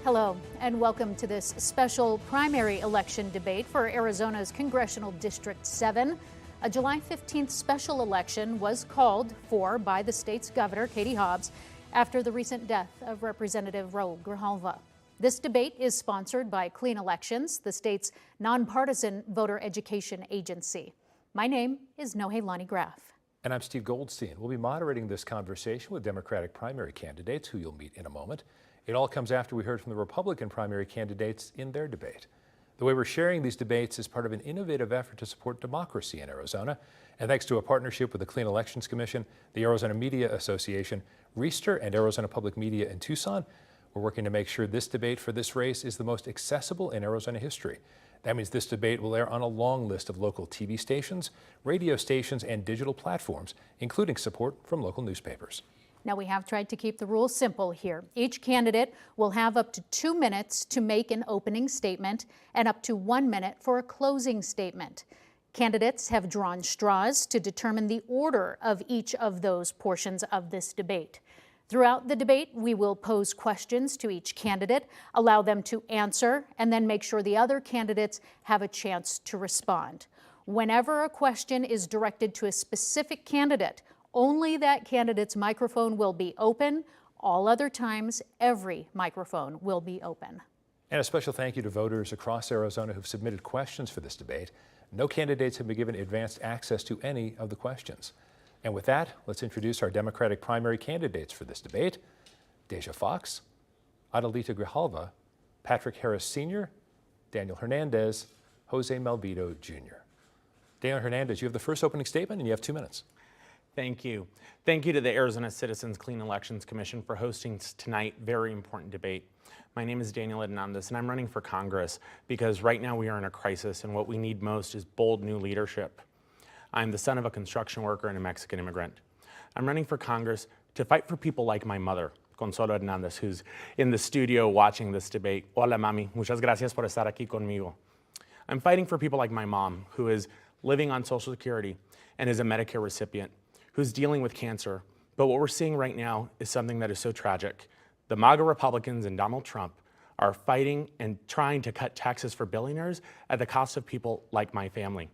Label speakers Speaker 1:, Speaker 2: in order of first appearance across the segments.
Speaker 1: Hello, and welcome to this special primary election debate for Arizona's Congressional District 7. A July 15th special election was called for by the state's governor, Katie Hobbs, after the recent death of Representative Raul Grijalva. This debate is sponsored by Clean Elections, the state's nonpartisan voter education agency. My name is Nohelani Graf.
Speaker 2: And I'm Steve Goldstein. We'll be moderating this conversation with Democratic primary candidates, who you'll meet in a moment. It all comes after we heard from the Republican primary candidates in their debate. The way we're sharing these debates is part of an innovative effort to support democracy in Arizona. And thanks to a partnership with the Clean Elections Commission, the Arizona Media Association, Reister, and Arizona Public Media in Tucson, we're working to make sure this debate for this race is the most accessible in Arizona history. That means this debate will air on a long list of local TV stations, radio stations, and digital platforms, including support from local newspapers.
Speaker 1: Now, we have tried to keep the rules simple here. Each candidate will have up to 2 minutes to make an opening statement and up to 1 minute for a closing statement. Candidates have drawn straws to determine the order of each of those portions of this debate. Throughout the debate, we will pose questions to each candidate, allow them to answer, and then make sure the other candidates have a chance to respond. Whenever a question is directed to a specific candidate, only that candidate's microphone will be open. All other times, every microphone will be open.
Speaker 2: And a special thank you to voters across Arizona who've submitted questions for this debate. No candidates have been given advanced access to any of the questions. And with that, let's introduce our Democratic primary candidates for this debate: Deja Fox, Adelita Grijalva, Patrick Harris Sr., Daniel Hernandez, Jose Malvito Jr. Daniel Hernandez, you have the first opening statement and you have 2 minutes.
Speaker 3: Thank you. Thank you to the Arizona Citizens Clean Elections Commission for hosting tonight very important debate. My name is Daniel Hernandez and I'm running for Congress because right now we are in a crisis and what we need most is bold new leadership. I'm the son of a construction worker and a Mexican immigrant. I'm running for Congress to fight for people like my mother, Consuelo Hernandez, who's in the studio watching this debate. Hola, mami. Muchas gracias por estar aquí conmigo. I'm fighting for people like my mom, who is living on Social Security and is a Medicare recipient, who's dealing with cancer. But what we're seeing right now is something that is so tragic. The MAGA Republicans and Donald Trump are fighting and trying to cut taxes for billionaires at the cost of people like my family.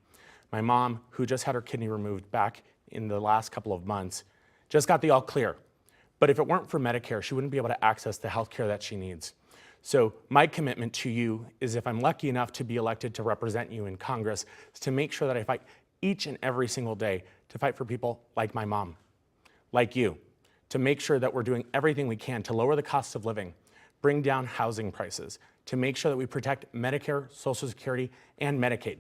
Speaker 3: My mom, who just had her kidney removed back in the last couple of months, just got the all clear. But if it weren't for Medicare, she wouldn't be able to access the health care that she needs. So my commitment to you is, if I'm lucky enough to be elected to represent you in Congress, is to make sure that I fight each and every single day to fight for people like my mom, like you, to make sure that we're doing everything we can to lower the cost of living, bring down housing prices, to make sure that we protect Medicare, Social Security, and Medicaid.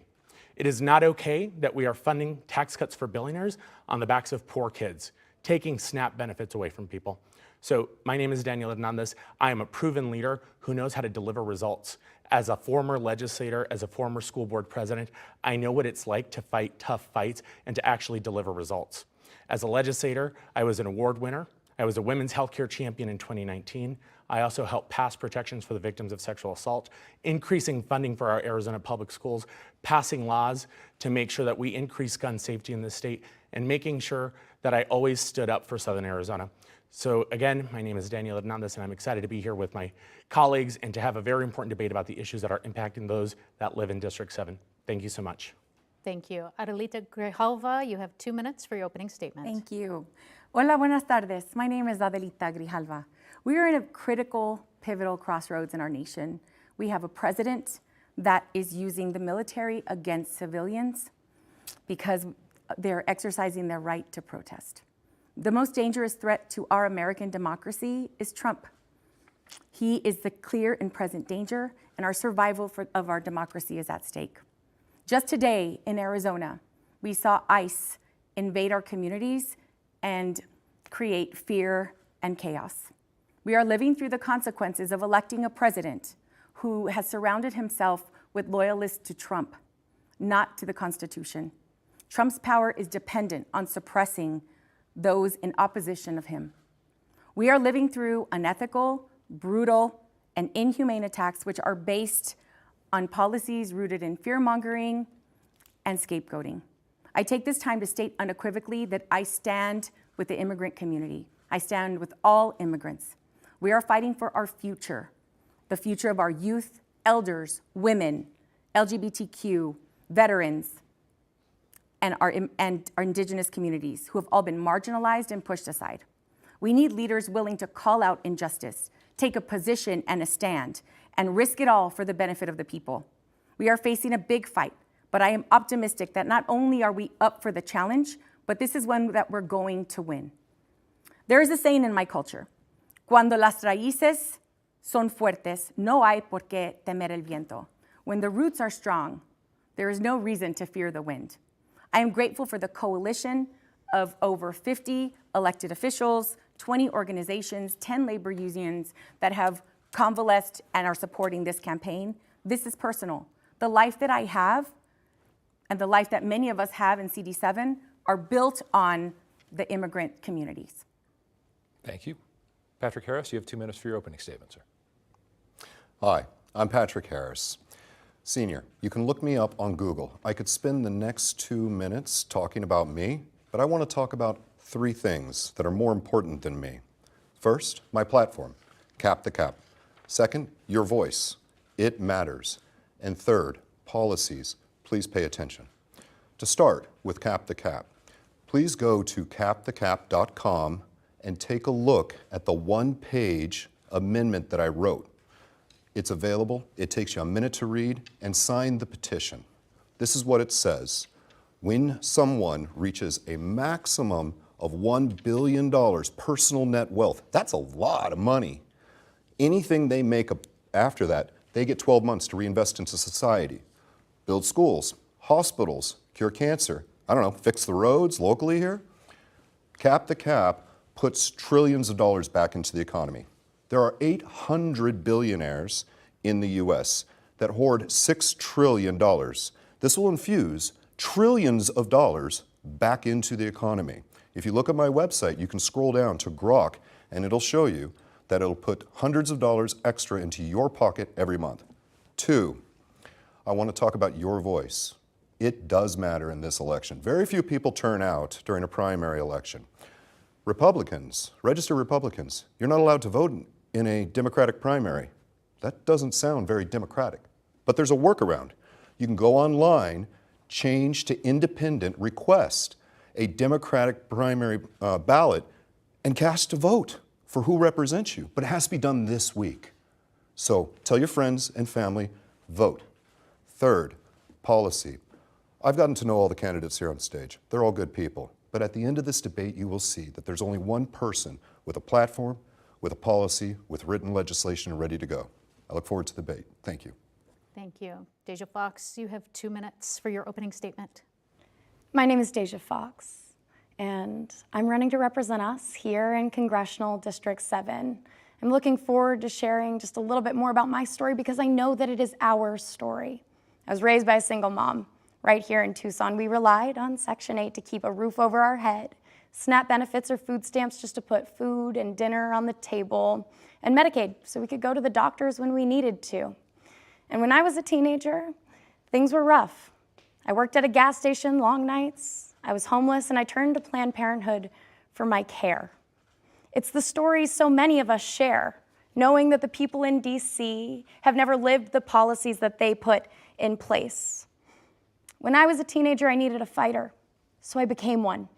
Speaker 3: It is not okay that we are funding tax cuts for billionaires on the backs of poor kids, taking SNAP benefits away from people. So my name is Daniel Hernandez. I am a proven leader who knows how to deliver results. As a former legislator, as a former school board president, I know what it's like to fight tough fights and to actually deliver results. As a legislator, I was an award winner. I was a women's healthcare champion in 2019. I also helped pass protections for the victims of sexual assault, increasing funding for our Arizona public schools, passing laws to make sure that we increase gun safety in the state, and making sure that I always stood up for Southern Arizona. So again, my name is Daniel Hernandez, and I'm excited to be here with my colleagues and to have a very important debate about the issues that are impacting those that live in District 7. Thank you so much.
Speaker 1: Thank you. Adelita Grijalva, you have 2 minutes for your opening statement.
Speaker 4: Thank you. Hola, buenas tardes. My name is Adelita Grijalva. We are in a critical, pivotal crossroads in our nation. We have a president that is using the military against civilians because they're exercising their right to protest. The most dangerous threat to our American democracy is Trump. He is the clear and present danger, and our survival of our democracy is at stake. Just today in Arizona, we saw ICE invade our communities and create fear and chaos. We are living through the consequences of electing a president who has surrounded himself with loyalists to Trump, not to the Constitution. Trump's power is dependent on suppressing those in opposition of him. We are living through unethical, brutal, and inhumane attacks which are based on policies rooted in fear-mongering and scapegoating. I take this time to state unequivocally that I stand with the immigrant community. I stand with all immigrants. We are fighting for our future, the future of our youth, elders, women, LGBTQ, veterans, and our indigenous communities who have all been marginalized and pushed aside. We need leaders willing to call out injustice, take a position and a stand, and risk it all for the benefit of the people. We are facing a big fight, but I am optimistic that not only are we up for the challenge, but this is one that we're going to win. There is a saying in my culture, cuando las raíces son fuertes, no hay por qué temer el viento. When the roots are strong, there is no reason to fear the wind. I am grateful for the coalition of over 50 elected officials, 20 organizations, 10 labor unions that have convalesced and are supporting this campaign. This is personal. The life that I have and the life that many of us have in CD7 are built on the immigrant communities.
Speaker 2: Thank you. Patrick Harris, you have 2 minutes for your opening statement, sir.
Speaker 5: Hi, I'm Patrick Harris. Senior, you can look me up on Google. I could spend the next 2 minutes talking about me, but I want to talk about 3 things that are more important than me. First, my platform, Cap the Cap. Second, your voice. It matters. And third, policies. Please pay attention. To start with Cap the Cap, please go to capthecap.com and take a look at the 1-page amendment that I wrote. It's available, it takes you a minute to read, and sign the petition. This is what it says. When someone reaches a maximum of $1 billion personal net wealth, that's a lot of money. Anything they make after that, they get 12 months to reinvest into society. Build schools, hospitals, cure cancer, I don't know, fix the roads locally here. Cap the Cap puts trillions of dollars back into the economy. There are 800 billionaires in the US that hoard $6 trillion. This will infuse trillions of dollars back into the economy. If you look at my website, you can scroll down to Grok and it'll show you that it'll put hundreds of dollars extra into your pocket every month. 2, I want to talk about your voice. It does matter in this election. Very few people turn out during a primary election. Republicans, registered Republicans, you're not allowed to vote in a Democratic primary. That doesn't sound very democratic, but there's a workaround. You can go online, change to independent, request a Democratic primary ballot, and cast a vote for who represents you, but it has to be done this week. So tell your friends and family, vote. Third, policy. I've gotten to know all the candidates here on stage. They're all good people. But at the end of this debate, you will see that there's only one person with a platform, with a policy, with written legislation ready to go. I look forward to the debate. Thank you.
Speaker 1: Thank you. Deja Fox, you have 2 minutes for your opening statement.
Speaker 6: My name is Deja Fox, and I'm running to represent us here in Congressional District 7. I'm looking forward to sharing just a little bit more about my story because I know that it is our story. I was raised by a single mom. Right here in Tucson, we relied on Section 8 to keep a roof over our head, SNAP benefits or food stamps just to put food and dinner on the table, and Medicaid so we could go to the doctors when we needed to. And when I was a teenager, things were rough. I worked at a gas station long nights, I was homeless, and I turned to Planned Parenthood for my care. It's the stories so many of us share, knowing that the people in DC have never lived the policies that they put in place. When I was a teenager, I needed a fighter, so I became one.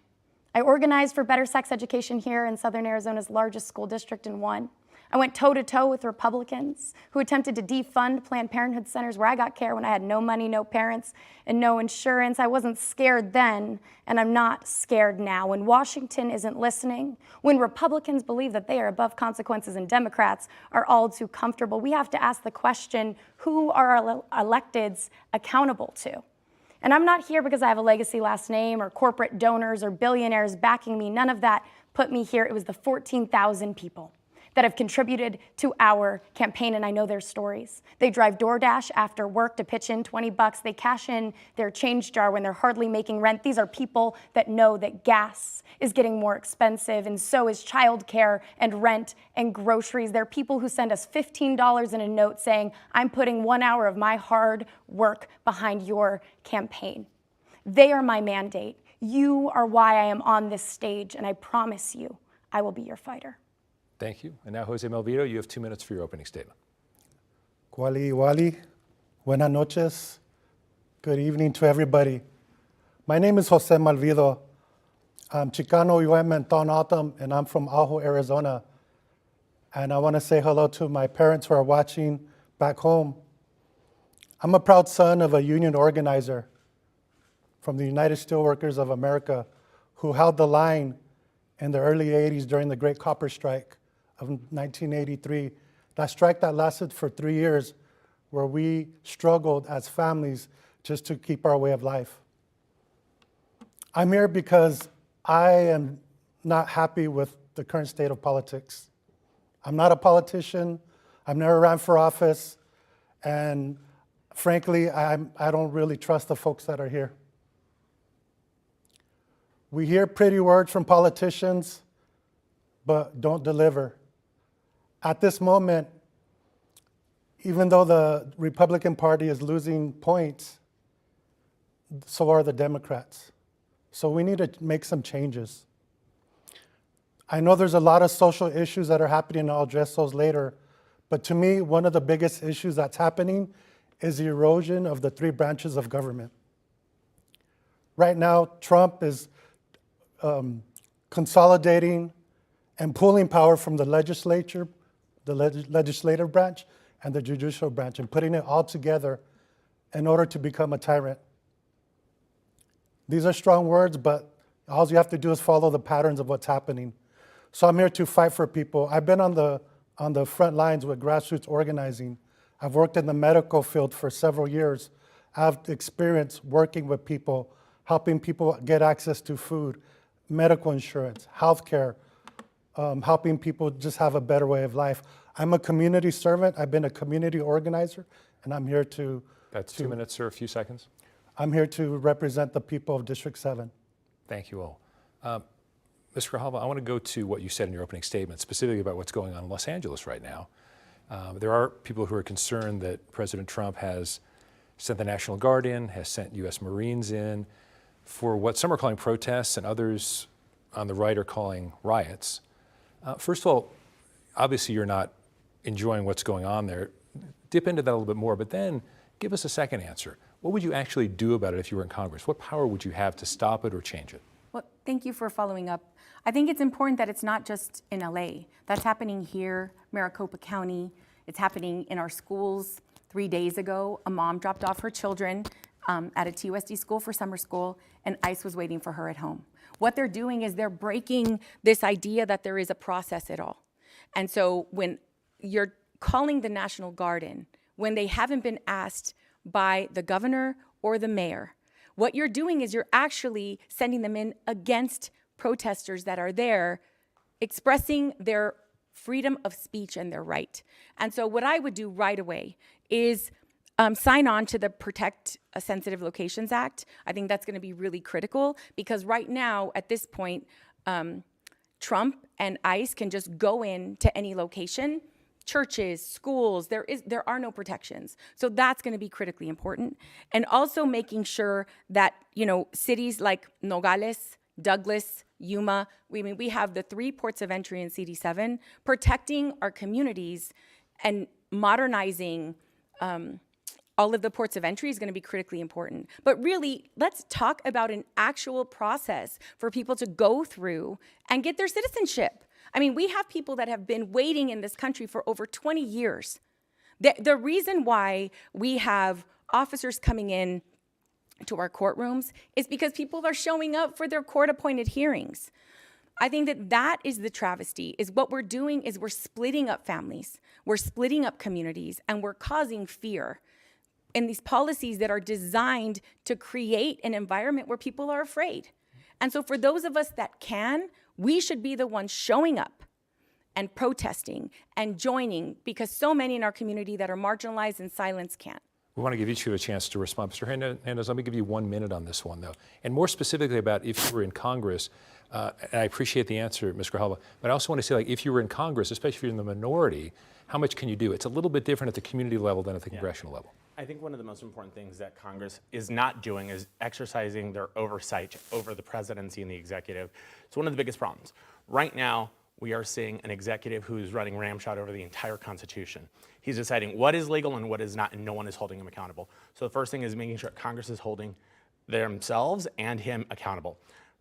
Speaker 6: I organized for better sex education here in Southern Arizona's largest school district and won. I went toe-to-toe with Republicans who attempted to defund Planned Parenthood centers where I got care when I had no money, no parents, and no insurance. I wasn't scared then, and I'm not scared now. When Washington isn't listening, when Republicans believe that they are above consequences and Democrats are all too comfortable, we have to ask the question, who are our electeds accountable to? And I'm not here because I have a legacy last name or corporate donors or billionaires backing me. None of that put me here. It was the 14,000 people that have contributed to our campaign, and I know their stories. They drive DoorDash after work to pitch in 20 bucks. They cash in their change jar when they're hardly making rent. These are people that know that gas is getting more expensive, and so is childcare and rent and groceries. They're people who send us $15 in a note saying, I'm putting 1 hour of my hard work behind your campaign. They are my mandate. You are why I am on this stage, and I promise you, I will be your fighter.
Speaker 2: Thank you. And now, Jose Melvito, you have 2 minutes for your opening statement.
Speaker 7: Kuali Wali, buenas noches, good evening to everybody. My name is Jose Malvido. I'm Chicano Yuemen Autumn, and I'm from Ajo, Arizona. And I want to say hello to my parents who are watching back home. I'm a proud son of a union organizer from the United Steelworkers of America who held the line in the early 80s during the Great Copper Strike of 1983. That strike that lasted for 3 years, where we struggled as families just to keep our way of life. I'm here because I am not happy with the current state of politics. I'm not a politician. I've never ran for office. And frankly, I don't really trust the folks that are here. We hear pretty words from politicians, but don't deliver. At this moment, even though the Republican Party is losing points, so are the Democrats. So we need to make some changes. I know there's a lot of social issues that are happening, and I'll address those later. But to me, one of the biggest issues that's happening is the erosion of the three branches of government. Right now, Trump is consolidating and pulling power from the legislature, the legislative branch, and the judicial branch, and putting it all together in order to become a tyrant. These are strong words, but all you have to do is follow the patterns of what's happening. So I'm here to fight for people. I've been on the front lines with grassroots organizing. I've worked in the medical field for several years. I've experience working with people, helping people get access to food, medical insurance, healthcare, helping people just have a better way of life. I'm a community servant. I've been a community organizer, and I'm here to...
Speaker 2: That's 2 minutes, sir, a few seconds.
Speaker 7: I'm here to represent the people of District 7.
Speaker 2: Thank you all. Ms. Grijalva, I want to go to what you said in your opening statement, specifically about what's going on in Los Angeles right now. There are people who are concerned that President Trump has sent the National Guard in, has sent U.S. Marines in for what some are calling protests and others on the right are calling riots. First of all, obviously you're not enjoying what's going on there. Dip into that a little bit more, but then give us a second answer. What would you actually do about it if you were in Congress? What power would you have to stop it or change it?
Speaker 4: Well, thank you for following up. I think it's important that it's not just in LA. That's happening here, Maricopa County. It's happening in our schools. 3 days ago, a mom dropped off her children at a TUSD school for summer school, and ICE was waiting for her at home. What they're doing is they're breaking this idea that there is a process at all. And so when you're calling the National Guard in, when they haven't been asked by the governor or the mayor, what you're doing is you're actually sending them in against protesters that are there expressing their freedom of speech and their right. And so what I would do right away is sign on to the Protect Sensitive Locations Act. I think that's going to be really critical because right now, at this point, Trump and ICE can just go in to any location, churches, schools, there are no protections. So that's going to be critically important. And also making sure that, cities like Nogales, Douglas, Yuma, we have the 3 ports of entry in CD7, protecting our communities and modernizing all of the ports of entry is going to be critically important. But really, let's talk about an actual process for people to go through and get their citizenship. We have people that have been waiting in this country for over 20 years. The reason why we have officers coming in to our courtrooms is because people are showing up for their court-appointed hearings. I think that is the travesty, is what we're doing is we're splitting up families, we're splitting up communities, and we're causing fear in these policies that are designed to create an environment where people are afraid. And so for those of us that can, we should be the ones showing up and protesting and joining, because so many in our community that are marginalized and silenced can't.
Speaker 2: We want to give each of you a chance to respond. Mr. Hernandez, let me give you 1 minute on this one, though. And more specifically about if you were in Congress, and I appreciate the answer, Ms. Grijalva, but I also want to say, if you were in Congress, especially if you're in the minority, how much can you do? It's a little bit different at the community level than at the congressional level.
Speaker 3: I think one of the most important things that Congress is not doing is exercising their oversight over the presidency and the executive. It's one of the biggest problems. Right now, we are seeing an executive who's running ramshot over the entire Constitution. He's deciding what is legal and what is not, and no one is holding him accountable. So the first thing is making sure Congress is holding themselves and him accountable.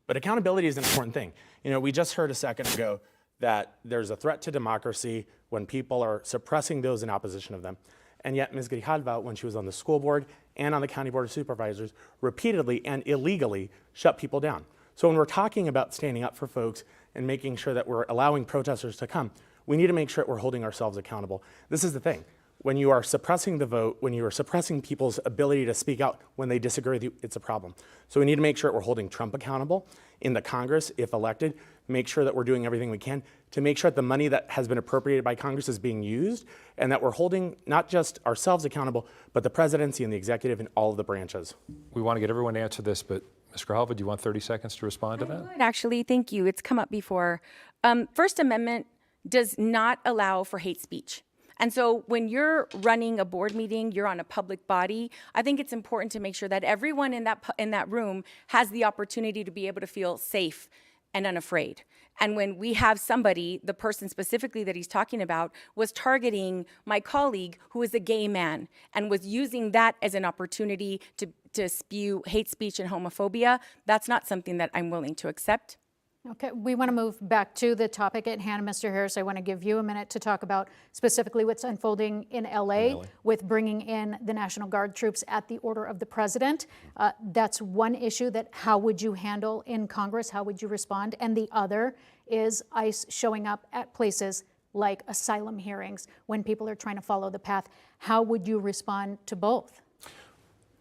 Speaker 3: But accountability is an important thing. You know, we just heard a second ago that there's a threat to democracy when people are suppressing those in opposition of them. And yet Ms. Grijalva, when she was on the school board and on the county board of supervisors, repeatedly and illegally shut people down. So when we're talking about standing up for folks and making sure that we're allowing protesters to come, we need to make sure that we're holding ourselves accountable. This is the thing. When you are suppressing the vote, when you are suppressing people's ability to speak out when they disagree with you, it's a problem. So we need to make sure that we're holding Trump accountable in the Congress, if elected, make sure that we're doing everything we can to make sure that the money that has been appropriated by Congress is being used, and that we're holding not just ourselves accountable, but the presidency and the executive and all of the branches.
Speaker 2: We want to get everyone to answer this, but Ms. Grijalva, do you want 30 seconds to respond to that?
Speaker 4: Actually, thank you. It's come up before. First Amendment does not allow for hate speech. And so when you're running a board meeting, you're on a public body, I think it's important to make sure that everyone in that room has the opportunity to be able to feel safe and unafraid. And when we have somebody, the person specifically that he's talking about, was targeting my colleague who is a gay man and was using that as an opportunity to spew hate speech and homophobia, that's not something that I'm willing to accept.
Speaker 1: Okay, we want to move back to the topic at hand. Mr. Harris, I want to give you a minute to talk about specifically what's unfolding in LA with bringing in the National Guard troops at the order of the president. That's one issue that how would you handle in Congress? How would you respond? And the other is ICE showing up at places like asylum hearings when people are trying to follow the path. How would you respond to both?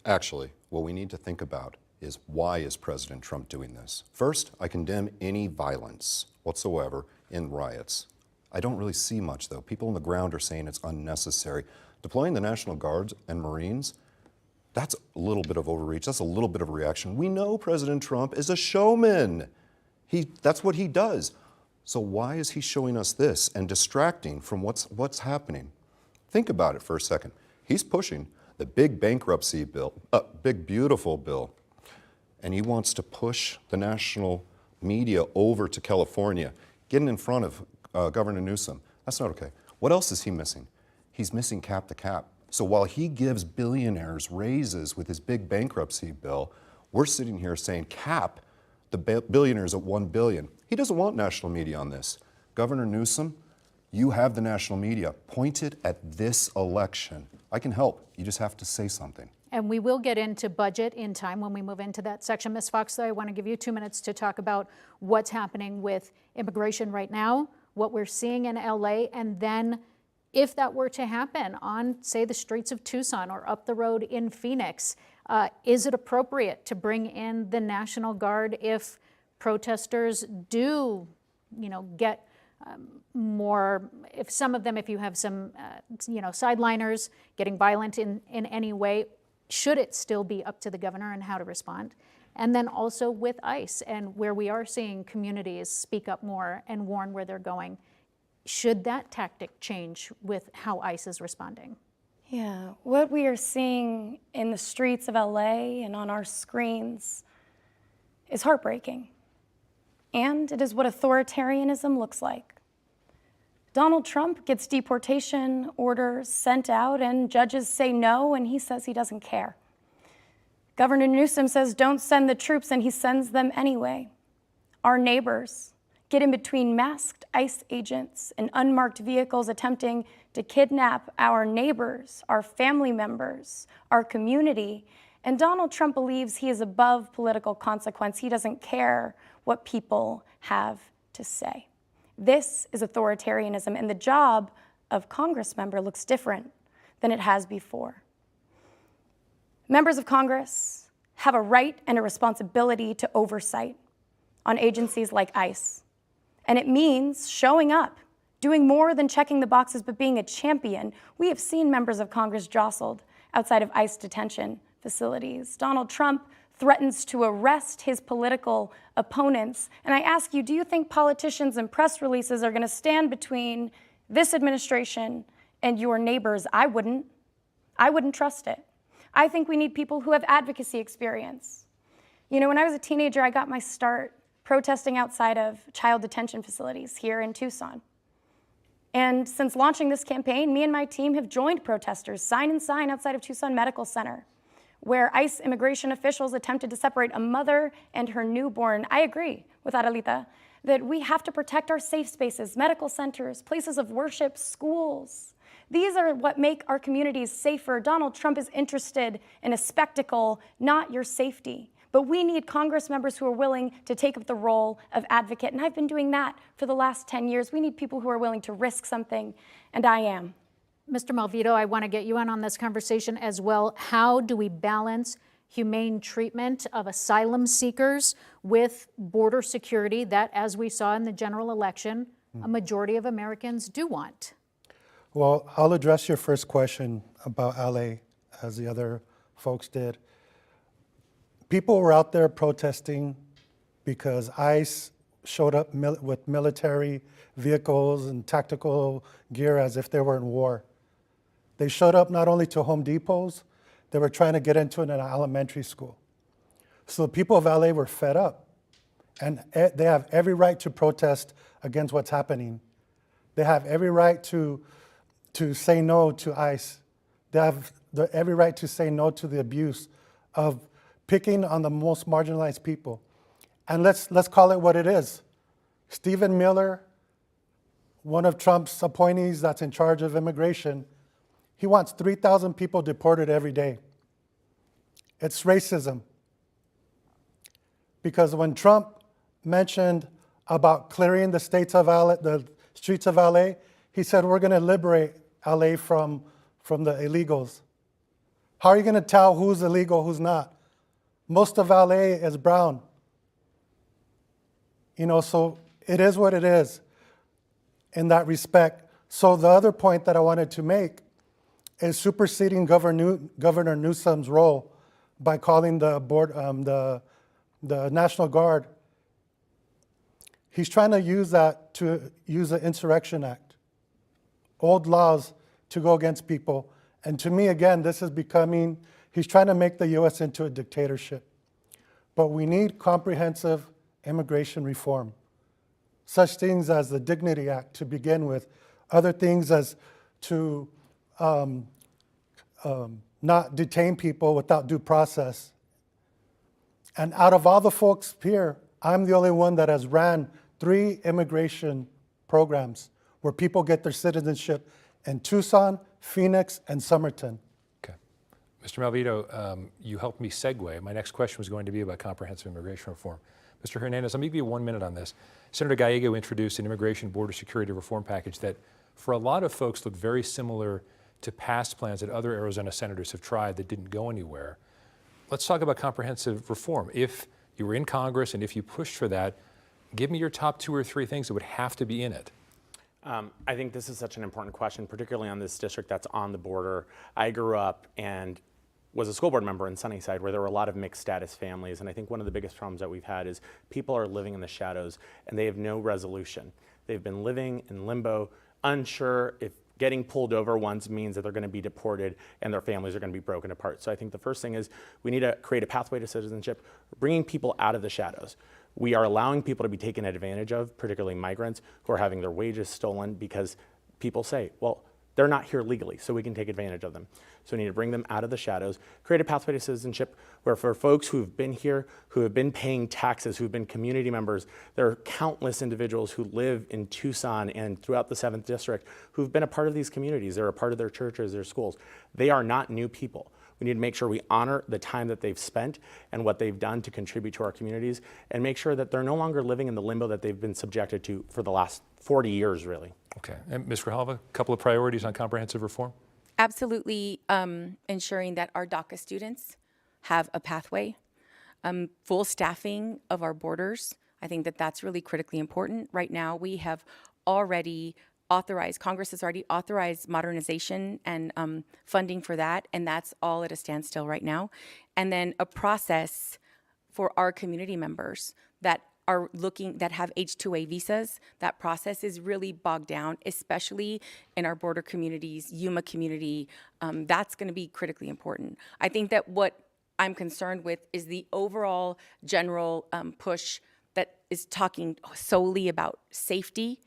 Speaker 5: Actually, what we need to think about is why is President Trump doing this? First, I condemn any violence whatsoever in riots. I don't really see much, though. People on the ground are saying it's unnecessary. Deploying the National Guards and Marines, that's a little bit of overreach. That's a little bit of a reaction. We know President Trump is a showman. That's what he does. So why is he showing us this and distracting from what's happening? Think about it for a second. He's pushing the big bankruptcy bill, big beautiful bill, and he wants to push the national media over to California, getting in front of Governor Newsom. That's not okay. What else is he missing? He's missing cap to cap. So while he gives billionaires raises with his big bankruptcy bill, we're sitting here saying cap the billionaires at $1 billion. He doesn't want national media on this. Governor Newsom, you have the national media. Point it at this election. I can help. You just have to say something.
Speaker 1: And we will get into budget in time when we move into that section. Ms. Fox, though, I want to give you 2 minutes to talk about what's happening with immigration right now, what we're seeing in LA, and then if that were to happen on, say, the streets of Tucson or up the road in Phoenix, is it appropriate to bring in the National Guard if protesters do, get more, if some of them, if you have some, sideliners getting violent in any way, should it still be up to the governor and how to respond? And then also with ICE and where we are seeing communities speak up more and warn where they're going, should that tactic change with how ICE is responding?
Speaker 6: Yeah, what we are seeing in the streets of LA and on our screens is heartbreaking. And it is what authoritarianism looks like. Donald Trump gets deportation orders sent out and judges say no, and he says he doesn't care. Governor Newsom says don't send the troops, and he sends them anyway. Our neighbors get in between masked ICE agents and unmarked vehicles attempting to kidnap our neighbors, our family members, our community. And Donald Trump believes he is above political consequence. He doesn't care what people have to say. This is authoritarianism, and the job of Congress member looks different than it has before. Members of Congress have a right and a responsibility to oversight on agencies like ICE. And it means showing up, doing more than checking the boxes, but being a champion. We have seen members of Congress jostled outside of ICE detention facilities. Donald Trump threatens to arrest his political opponents. And I ask you, do you think politicians and press releases are going to stand between this administration and your neighbors? I wouldn't. I wouldn't trust it. I think we need people who have advocacy experience. When I was a teenager, I got my start protesting outside of child detention facilities here in Tucson. And since launching this campaign, me and my team have joined protesters sign and sign outside of Tucson Medical Center, where ICE immigration officials attempted to separate a mother and her newborn. I agree with Adelita that we have to protect our safe spaces, medical centers, places of worship, schools. These are what make our communities safer. Donald Trump is interested in a spectacle, not your safety. But we need Congress members who are willing to take up the role of advocate. And I've been doing that for the last 10 years. We need people who are willing to risk something, and I am.
Speaker 1: Mr. Malvito, I want to get you in on this conversation as well. How do we balance humane treatment of asylum seekers with border security that, as we saw in the general election, a majority of Americans do want?
Speaker 7: Well, I'll address your first question about LA, as the other folks did. People were out there protesting because ICE showed up with military vehicles and tactical gear as if they were in war. They showed up not only to Home Depots, they were trying to get into an elementary school. So the people of LA were fed up, and they have every right to protest against what's happening. They have every right to say no to ICE. They have every right to say no to the abuse of picking on the most marginalized people. And let's call it what it is. Stephen Miller, one of Trump's appointees that's in charge of immigration, he wants 3,000 people deported every day. It's racism. Because when Trump mentioned about clearing the streets of LA, he said, we're going to liberate LA from the illegals. How are you going to tell who's illegal, who's not? Most of LA is brown. So it is what it is in that respect. So the other point that I wanted to make is superseding Governor Newsom's role by calling the National Guard. He's trying to use that to use the Insurrection Act, old laws to go against people. And to me, again, this is becoming, he's trying to make the U.S. into a dictatorship. But we need comprehensive immigration reform. Such things as the Dignity Act to begin with, other things as to not detain people without due process. And out of all the folks here, I'm the only one that has ran 3 immigration programs where people get their citizenship in Tucson, Phoenix, and Somerton.
Speaker 2: Okay. Mr. Malvito, you helped me segue. My next question was going to be about comprehensive immigration reform. Mr. Hernandez, I'll give you 1 minute on this. Senator Gallego introduced an immigration border security reform package that, for a lot of folks, looked very similar to past plans that other Arizona senators have tried that didn't go anywhere. Let's talk about comprehensive reform. If you were in Congress and if you pushed for that, give me your top 2 or 3 things that would have to be in it.
Speaker 3: I think this is such an important question, particularly on this district that's on the border. I grew up and was a school board member in Sunnyside where there were a lot of mixed status families. And I think one of the biggest problems that we've had is people are living in the shadows and they have no resolution. They've been living in limbo, unsure if getting pulled over once means that they're going to be deported and their families are going to be broken apart. So I think the first thing is we need to create a pathway to citizenship, bringing people out of the shadows. We are allowing people to be taken advantage of, particularly migrants who are having their wages stolen because people say, well, they're not here legally, so we can take advantage of them. So we need to bring them out of the shadows, create a pathway to citizenship where for folks who've been here, who have been paying taxes, who've been community members, there are countless individuals who live in Tucson and throughout the 7th District who've been a part of these communities. They're a part of their churches, their schools. They are not new people. We need to make sure we honor the time that they've spent and what they've done to contribute to our communities and make sure that they're no longer living in the limbo that they've been subjected to for the last 40 years, really.
Speaker 2: Okay. And Ms. Grijalva, a couple of priorities on comprehensive reform?
Speaker 4: Absolutely ensuring that our DACA students have a pathway, full staffing of our borders. I think that that's really critically important. Right now, we have already Congress has already authorized modernization and funding for that, and that's all at a standstill right now. And then a process for our community members that have H-2A visas. That process is really bogged down, especially in our border communities, Yuma community. That's going to be critically important. I think that what I'm concerned with is the overall general push that is talking solely about safety,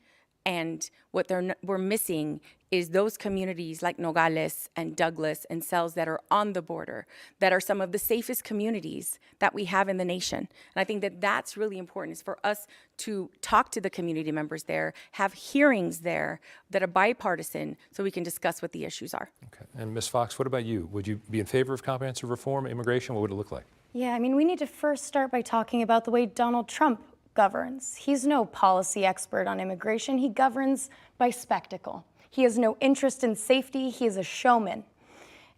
Speaker 4: and what we're missing is those communities like Nogales and Douglas and Sells that are on the border, that are some of the safest communities that we have in the nation. And I think that that's really important, is for us to talk to the community members there, have hearings there that are bipartisan, so we can discuss what the issues are.
Speaker 2: Okay. And Ms. Fox, what about you? Would you be in favor of comprehensive reform, immigration? What would it look like?
Speaker 6: Yeah, I mean, we need to first start by talking about the way Donald Trump governs. He's no policy expert on immigration. He governs by spectacle. He has no interest in safety. He is a showman.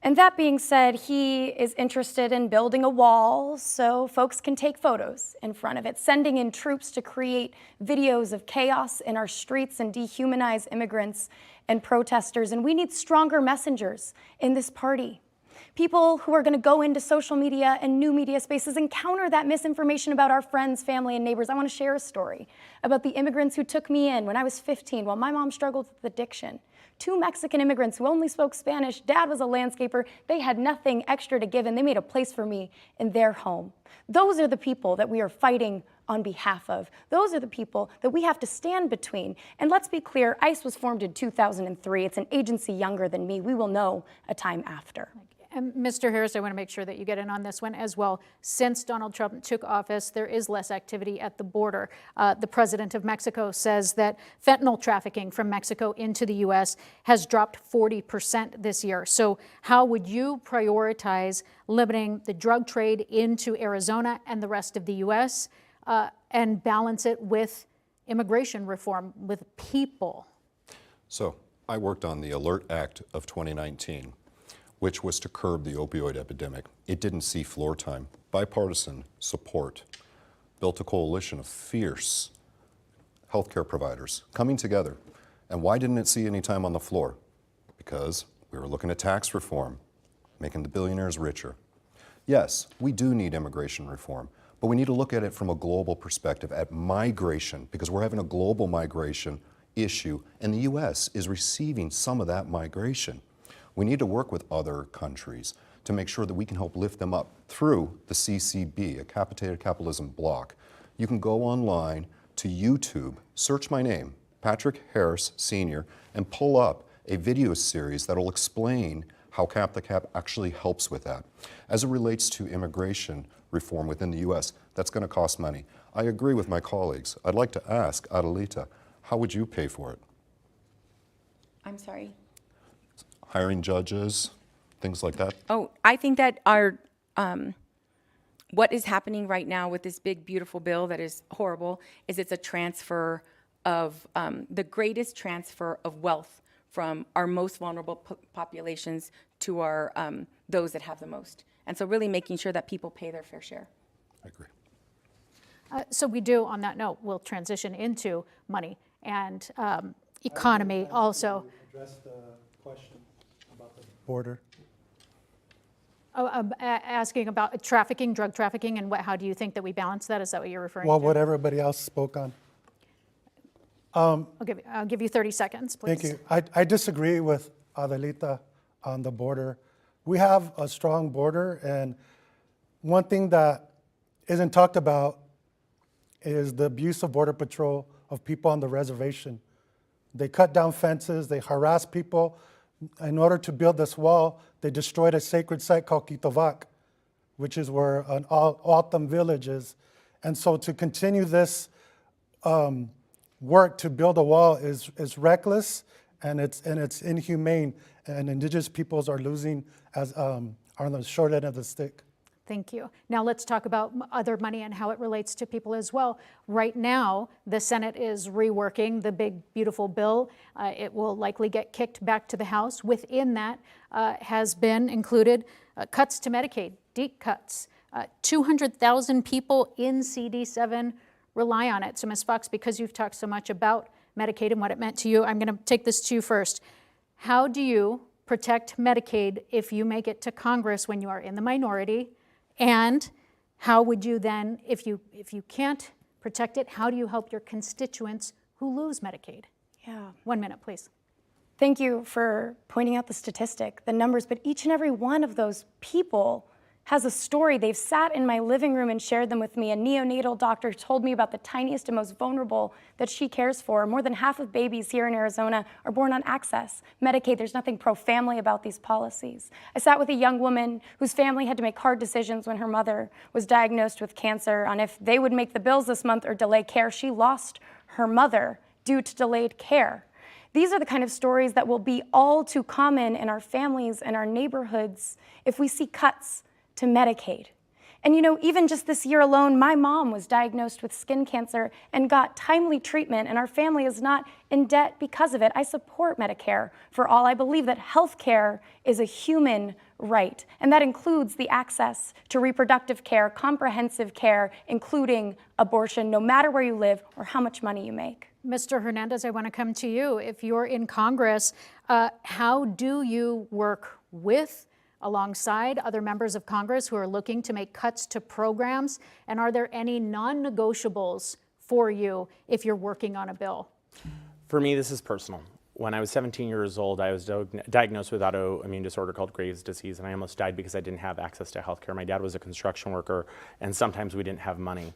Speaker 6: And that being said, he is interested in building a wall so folks can take photos in front of it, sending in troops to create videos of chaos in our streets and dehumanize immigrants and protesters. And we need stronger messengers in this party. People who are going to go into social media and new media spaces and counter that misinformation about our friends, family, and neighbors. I want to share a story about the immigrants who took me in when I was 15 while my mom struggled with addiction. 2 Mexican immigrants who only spoke Spanish. Dad was a landscaper. They had nothing extra to give, and they made a place for me in their home. Those are the people that we are fighting on behalf of. Those are the people that we have to stand between. And let's be clear, ICE was formed in 2003. It's an agency younger than me. We will know a time after.
Speaker 1: And Mr. Harris, I want to make sure that you get in on this one as well. Since Donald Trump took office, there is less activity at the border. The president of Mexico says that fentanyl trafficking from Mexico into the U.S. has dropped 40% this year. So how would you prioritize limiting the drug trade into Arizona and the rest of the U.S. And balance it with immigration reform, with people?
Speaker 5: So I worked on the ALERT Act of 2019, which was to curb the opioid epidemic. It didn't see floor time. Bipartisan support built a coalition of fierce healthcare providers coming together. And why didn't it see any time on the floor? Because we were looking at tax reform, making the billionaires richer. Yes, we do need immigration reform, but we need to look at it from a global perspective, at migration, because we're having a global migration issue, and the U.S. is receiving some of that migration. We need to work with other countries to make sure that we can help lift them up through the CCB, a capitated capitalism block. You can go online to YouTube, search my name, Patrick Harris Sr., and pull up a video series that will explain how Cap the Cap actually helps with that. As it relates to immigration reform within the U.S., that's going to cost money. I agree with my colleagues. I'd like to ask Adelita, how would you pay for it?
Speaker 4: I'm sorry.
Speaker 5: Hiring judges, things like that?
Speaker 4: Oh, I think that our what is happening right now with this big, beautiful bill that is horrible is it's a transfer of the greatest transfer of wealth from our most vulnerable populations to our those that have the most. And so really making sure that people pay their fair share.
Speaker 5: I agree.
Speaker 1: So we do, on that note, we'll transition into money and economy also.
Speaker 7: Address the question about the border.
Speaker 1: Asking about trafficking, drug trafficking, and how do you think that we balance that? Is that what you're referring
Speaker 7: Well,
Speaker 1: to?
Speaker 7: what everybody else spoke on.
Speaker 1: I'll give you 30 seconds, please.
Speaker 7: Thank you. I disagree with Adelita on the border. We have a strong border, and one thing that isn't talked about is the abuse of Border Patrol of people on the reservation. They cut down fences, they harass people. In order to build this wall, they destroyed a sacred site called Kitovac, which is where an Altam village is. And so to continue this work to build a wall is reckless, and it's inhumane, and indigenous peoples are losing are on the short end of the stick.
Speaker 1: Thank you. Now let's talk about other money and how it relates to people as well. Right now, the Senate is reworking the big, beautiful bill. It will likely get kicked back to the House. Within that has been included cuts to Medicaid, deep cuts. 200,000 people in CD7 rely on it. So Ms. Fox, because you've talked so much about Medicaid and what it meant to you, I'm going to take this to you first. How do you protect Medicaid if you make it to Congress when you are in the minority? And how would you then, if you can't protect it, how do you help your constituents who lose Medicaid?
Speaker 6: Yeah.
Speaker 1: 1 minute, please.
Speaker 6: Thank you for pointing out the statistic, the numbers, but each and every one of those people has a story. They've sat in my living room and shared them with me. A neonatal doctor told me about the tiniest and most vulnerable that she cares for. More than half of babies here in Arizona are born on access. Medicaid, there's nothing pro-family about these policies. I sat with a young woman whose family had to make hard decisions when her mother was diagnosed with cancer on if they would make the bills this month or delay care. She lost her mother due to delayed care. These are the kind of stories that will be all too common in our families and our neighborhoods if we see cuts to Medicaid. And you know, even just this year alone, my mom was diagnosed with skin cancer and got timely treatment, and our family is not in debt because of it. I support Medicare for all. I believe that health care is a human right, and that includes the access to reproductive care, comprehensive care, including abortion, no matter where you live or how much money you make.
Speaker 1: Mr. Hernandez, I want to come to you. If you're in Congress, how do you work with, alongside other members of Congress who are looking to make cuts to programs? And are there any non-negotiables for you if you're working on a bill?
Speaker 3: For me, this is personal. When I was 17 years old, I was diagnosed with autoimmune disorder called Graves' disease, and I almost died because I didn't have access to health care. My dad was a construction worker, and sometimes we didn't have money.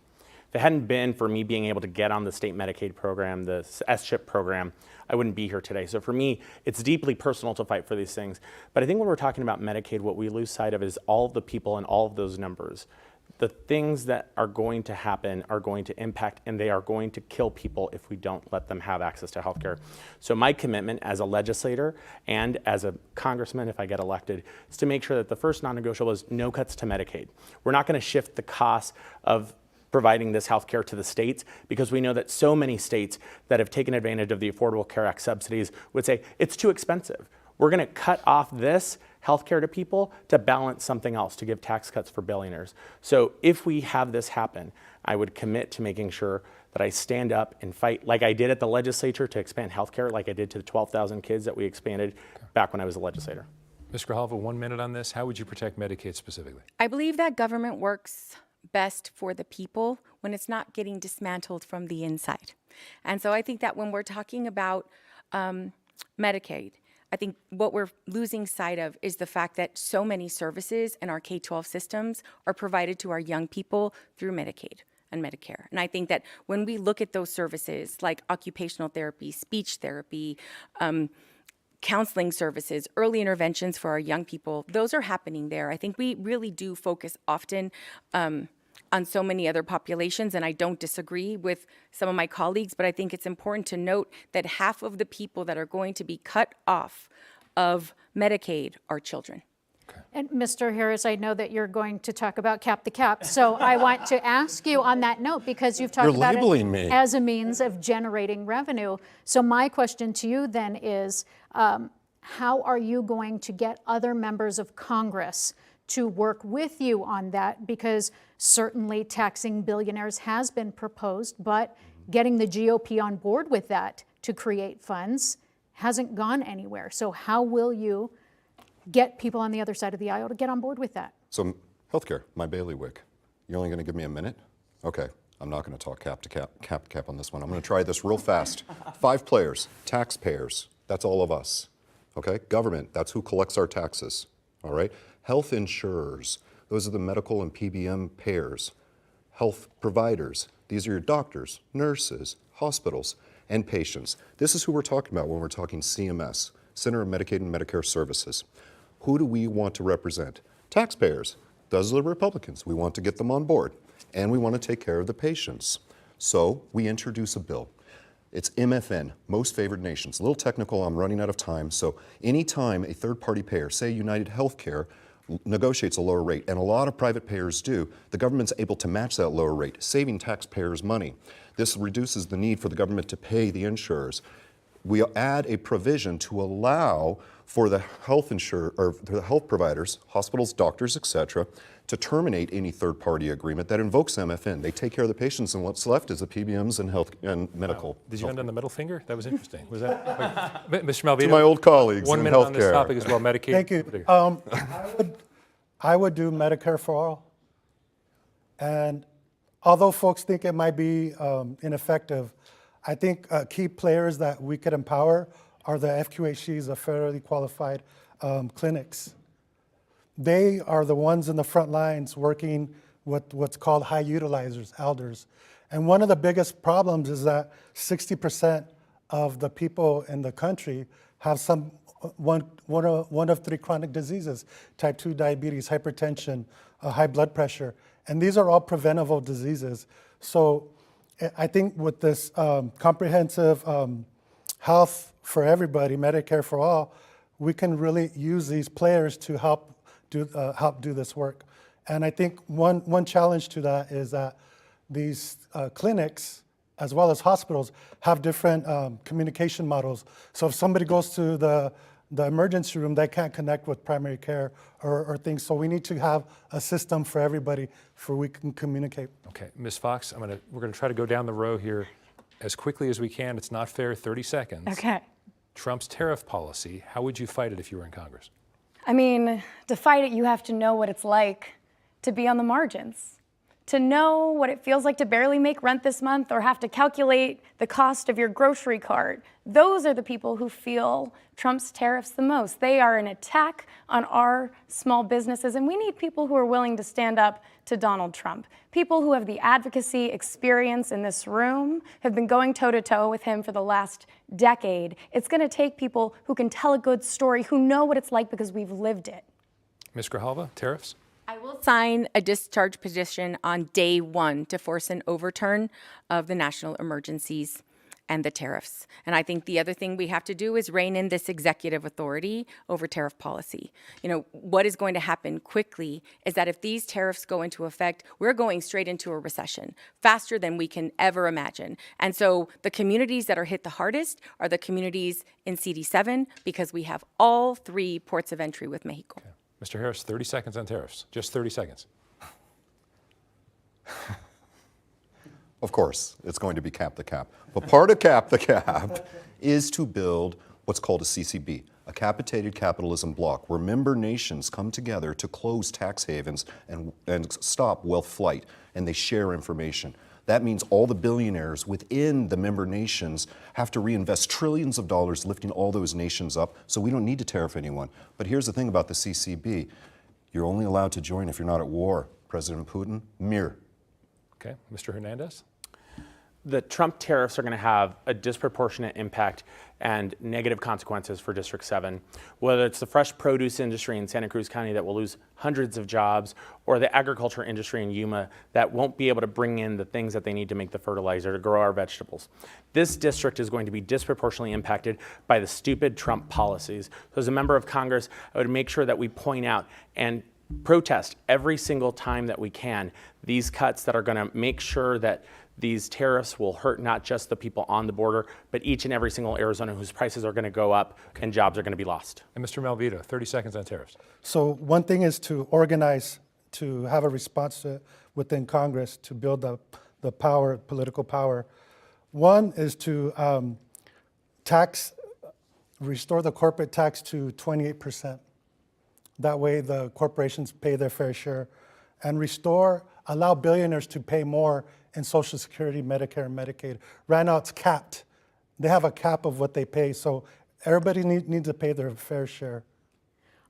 Speaker 3: If it hadn't been for me being able to get on the state Medicaid program, the S-CHIP program, I wouldn't be here today. So for me, it's deeply personal to fight for these things. But I think when we're talking about Medicaid, what we lose sight of is all of the people and all of those numbers. The things that are going to happen are going to impact, and they are going to kill people if we don't let them have access to health care. So my commitment as a legislator and as a congressman, if I get elected, is to make sure that the first non-negotiable is no cuts to Medicaid. We're not going to shift the cost of providing this health care to the states, because we know that so many states that have taken advantage of the Affordable Care Act subsidies would say it's too expensive. We're going to cut off this health care to people to balance something else, to give tax cuts for billionaires. So if we have this happen, I would commit to making sure that I stand up and fight like I did at the legislature to expand health care, like I did to the 12,000 kids that we expanded back when I was a legislator.
Speaker 2: Ms. Grijalva, 1 minute on this. How would you protect Medicaid specifically?
Speaker 4: I believe that government works best for the people when it's not getting dismantled from the inside. And so I think that when we're talking about Medicaid, I think what we're losing sight of is the fact that so many services in our K-12 systems are provided to our young people through Medicaid and Medicare. And I think that when we look at those services like occupational therapy, speech therapy, counseling services, early interventions for our young people, those are happening there. I think we really do focus often on so many other populations, and I don't disagree with some of my colleagues, but I think it's important to note that half of the people that are going to be cut off of Medicaid are children.
Speaker 1: And Mr. Harris, I know that you're going to talk about cap the cap, so I want to ask you on that note, because you've talked about it as a means of generating revenue. So my question to you then is, how are you going to get other members of Congress to work with you on that? Because certainly taxing billionaires has been proposed, but getting the GOP on board with that to create funds hasn't gone anywhere. So how will you get people on the other side of the aisle to get on board with that?
Speaker 5: So healthcare, my bailiwick. You're only going to give me a minute? Okay, I'm not going to talk cap to cap on this one. I'm going to try this real fast. 5 players, taxpayers, that's all of us. Okay, government, that's who collects our taxes. All right, health insurers, those are the medical and PBM payers. Health providers, these are your doctors, nurses, hospitals, and patients. This is who we're talking about when we're talking CMS, Center of Medicaid and Medicare Services. Who do we want to represent? Taxpayers. Those are the Republicans. We want to get them on board, and we want to take care of the patients. So we introduce a bill. It's MFN, Most Favored Nations. A little technical, I'm running out of time. So anytime a third-party payer, say United Healthcare, negotiates a lower rate, and a lot of private payers do, the government's able to match that lower rate, saving taxpayers money. This reduces the need for the government to pay the insurers. We add a provision to allow for the health insurer or the health providers, hospitals, doctors, etc., to terminate any third-party agreement that invokes MFN. They take care of the patients, and what's left is the PBMs and health and medical.
Speaker 2: Did you end on the middle finger? That was interesting. Was that, Mr. Malvito?
Speaker 5: To my old colleagues
Speaker 2: 1
Speaker 5: in
Speaker 2: minute on this
Speaker 5: healthcare.
Speaker 2: topic as well. Medicaid.
Speaker 7: Thank you. I would do Medicare for all. And although folks think it might be ineffective, I think key players that we could empower are the FQHCs, the federally qualified clinics. they are the ones in the front lines working with what's called high utilizers, elders. And one of the biggest problems is that 60% of the people in the country have one of 3 chronic diseases: type 2 diabetes, hypertension, high blood pressure. And these are all preventable diseases. So I think with this comprehensive health for everybody, Medicare for all, we can really use these players to help do this work. And I think one challenge to that is that these clinics, as well as hospitals, have different communication models. So if somebody goes to the emergency room, they can't connect with primary care or things. So we need to have a system for everybody for we can communicate.
Speaker 2: Okay, Ms. Fox, we're gonna try to go down the row here as quickly as we can. It's not fair, 30 seconds.
Speaker 6: Okay.
Speaker 2: Trump's tariff policy, how would you fight it if you were in Congress?
Speaker 6: I mean, to fight it, you have to know what it's like to be on the margins, to know what it feels like to barely make rent this month or have to calculate the cost of your grocery cart. Those are the people who feel Trump's tariffs the most. They are an attack on our small businesses, and we need people who are willing to stand up to Donald Trump. People who have the advocacy experience in this room, have been going toe-to-toe with him for the last decade. It's going to take people who can tell a good story, who know what it's like because we've lived it.
Speaker 2: Ms. Grijalva, tariffs?
Speaker 4: I will sign a discharge petition on day 1 to force an overturn of the national emergencies and the tariffs. And I think the other thing we have to do is rein in this executive authority over tariff policy. You know, what is going to happen quickly is that if these tariffs go into effect, we're going straight into a recession, faster than we can ever imagine. And so the communities that are hit the hardest are the communities in CD7 because we have all 3 ports of entry with Mexico.
Speaker 2: Okay. Mr. Harris, 30 seconds on tariffs, just 30 seconds.
Speaker 5: Of course, it's going to be cap the cap. But part of cap the cap is to build what's called a CCB, a capitated capitalism bloc, where member nations come together to close tax havens and stop wealth flight, and they share information. That means all the billionaires within the member nations have to reinvest trillions of dollars, lifting all those nations up, so we don't need to tariff anyone. But here's the thing about the CCB. You're only allowed to join if you're not at war. President Putin, mirror.
Speaker 2: Okay, Mr. Hernandez?
Speaker 3: The Trump tariffs are going to have a disproportionate impact and negative consequences for District 7, whether it's the fresh produce industry in Santa Cruz County that will lose hundreds of jobs, or the agriculture industry in Yuma that won't be able to bring in the things that they need to make the fertilizer to grow our vegetables. This district is going to be disproportionately impacted by the stupid Trump policies. So as a member of Congress, I would make sure that we point out and protest every single time that we can these cuts that are going to make sure that these tariffs will hurt not just the people on the border, but each and every single Arizona whose prices are going to go up and jobs are going to be lost.
Speaker 2: And Mr. Malvito, 30 seconds on tariffs.
Speaker 7: So one thing is to organize, to have a response within Congress to build the power, political power. One is to restore the corporate tax to 28%. That way the corporations pay their fair share, and allow billionaires to pay more in Social Security, Medicare, and Medicaid. Right now it's capped. They have a cap of what they pay, so everybody needs to pay their fair share.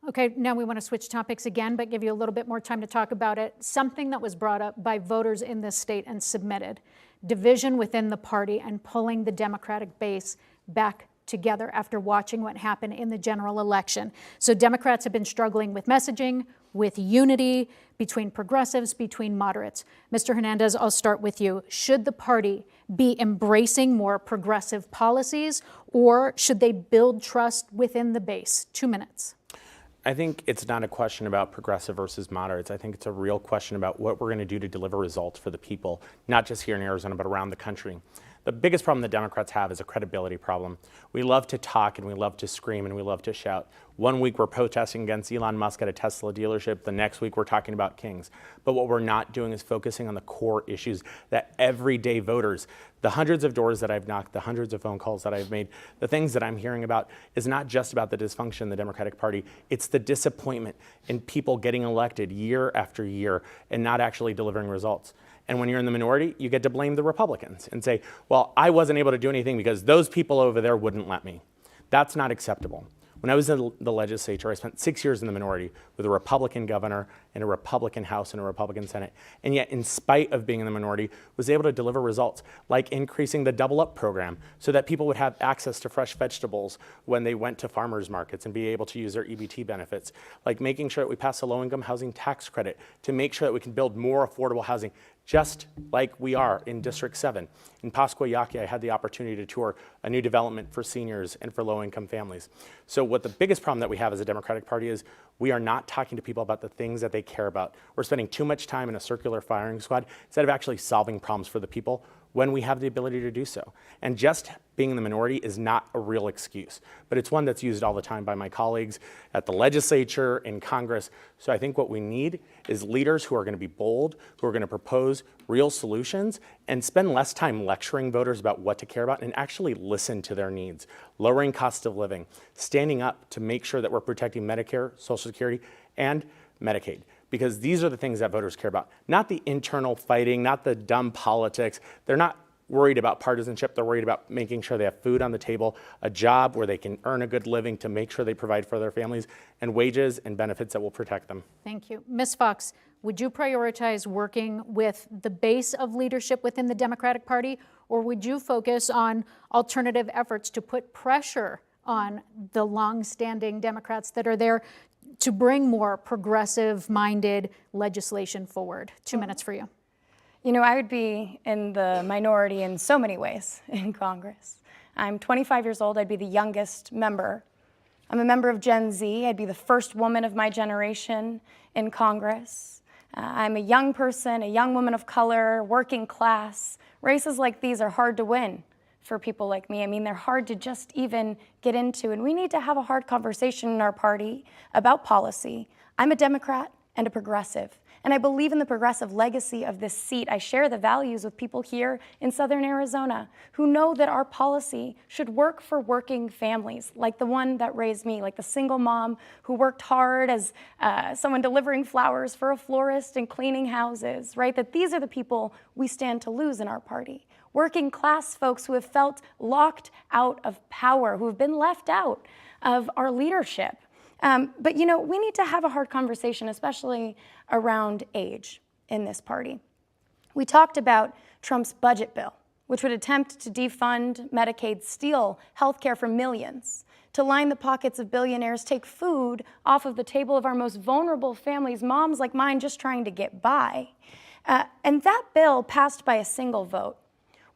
Speaker 1: Okay, now we want to switch topics again, but give you a little bit more time to talk about it. Something that was brought up by voters in this state and submitted: division within the party and pulling the Democratic base back together after watching what happened in the general election. So Democrats have been struggling with messaging, with unity between progressives, between moderates. Mr. Hernandez, I'll start with you. Should the party be embracing more progressive policies, or should they build trust within the base? 2 minutes.
Speaker 3: I think it's not a question about progressive versus moderates. I think it's a real question about what we're going to do to deliver results for the people, not just here in Arizona, but around the country. The biggest problem the Democrats have is a credibility problem. We love to talk and we love to scream and we love to shout. One week we're protesting against Elon Musk at a Tesla dealership. The next week we're talking about Kings. But what we're not doing is focusing on the core issues that everyday voters, the hundreds of doors that I've knocked, the hundreds of phone calls that I've made, the things that I'm hearing about is not just about the dysfunction in the Democratic Party. It's the disappointment in people getting elected year after year and not actually delivering results. And when you're in the minority, you get to blame the Republicans and say, well, I wasn't able to do anything because those people over there wouldn't let me. That's not acceptable. When I was in the legislature, I spent 6 years in the minority with a Republican governor and a Republican House and a Republican Senate. And yet, in spite of being in the minority, was able to deliver results like increasing the Double Up program so that people would have access to fresh vegetables when they went to farmers markets and be able to use their EBT benefits, like making sure that we pass a low-income housing tax credit to make sure that we can build more affordable housing, just like we are in District 7. In Pascua Yaqui, I had the opportunity to tour a new development for seniors and for low-income families. So what the biggest problem that we have as a Democratic Party is we are not talking to people about the things that they care about. We're spending too much time in a circular firing squad instead of actually solving problems for the people when we have the ability to do so. And just being in the minority is not a real excuse, but it's one that's used all the time by my colleagues at the legislature, in Congress. So I think what we need is leaders who are going to be bold, who are going to propose real solutions and spend less time lecturing voters about what to care about and actually listen to their needs. Lowering cost of living, standing up to make sure that we're protecting Medicare, Social Security, and Medicaid. Because these are the things that voters care about. Not the internal fighting, not the dumb politics. They're not worried about partisanship. They're worried about making sure they have food on the table, a job where they can earn a good living to make sure they provide for their families, and wages and benefits that will protect them.
Speaker 1: Thank you. Ms. Fox, would you prioritize working with the base of leadership within the Democratic Party, or would you focus on alternative efforts to put pressure on the long-standing Democrats that are there to bring more progressive-minded legislation forward? 2 minutes for you.
Speaker 6: You know, I would be in the minority in so many ways in Congress. I'm 25 years old. I'd be the youngest member. I'm a member of Gen Z. I'd be the first woman of my generation in Congress. I'm a young person, a young woman of color, working class. Races like these are hard to win for people like me. I mean, they're hard to just even get into, and we need to have a hard conversation in our party about policy. I'm a Democrat and a progressive, and I believe in the progressive legacy of this seat. I share the values with people here in Southern Arizona who know that our policy should work for working families, like the one that raised me, like the single mom who worked hard as someone delivering flowers for a florist and cleaning houses, right? That these are the people we stand to lose in our party. Working class folks who have felt locked out of power, who have been left out of our leadership. But you know, we need to have a hard conversation, especially around age in this party. We talked about Trump's budget bill, which would attempt to defund Medicaid, steal healthcare from millions, to line the pockets of billionaires, take food off of the table of our most vulnerable families, moms like mine just trying to get by. And that bill passed by a single vote.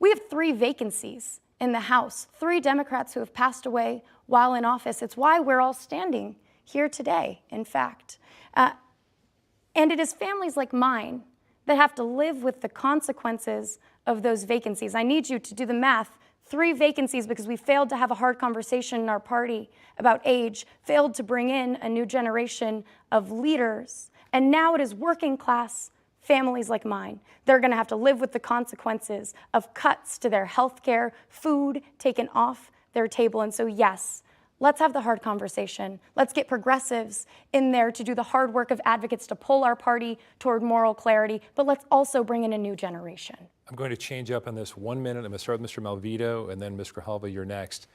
Speaker 6: We have 3 vacancies in the House, 3 Democrats who have passed away while in office. It's why we're all standing here today, in fact. And it is families like mine that have to live with the consequences of those vacancies. I need you to do the math. 3 vacancies because we failed to have a hard conversation in our party about age, failed to bring in a new generation of leaders, and now it is working class families like mine. They're gonna have to live with the consequences of cuts to their health care, food taken off their table. And so yes, let's have the hard conversation. Let's get progressives in there to do the hard work of advocates to pull our party toward moral clarity, but let's also bring in a new generation.
Speaker 2: I'm going to change up on this 1 minute. I'm going to start with Mr. Malvito and then Ms. Grijalva, you're next.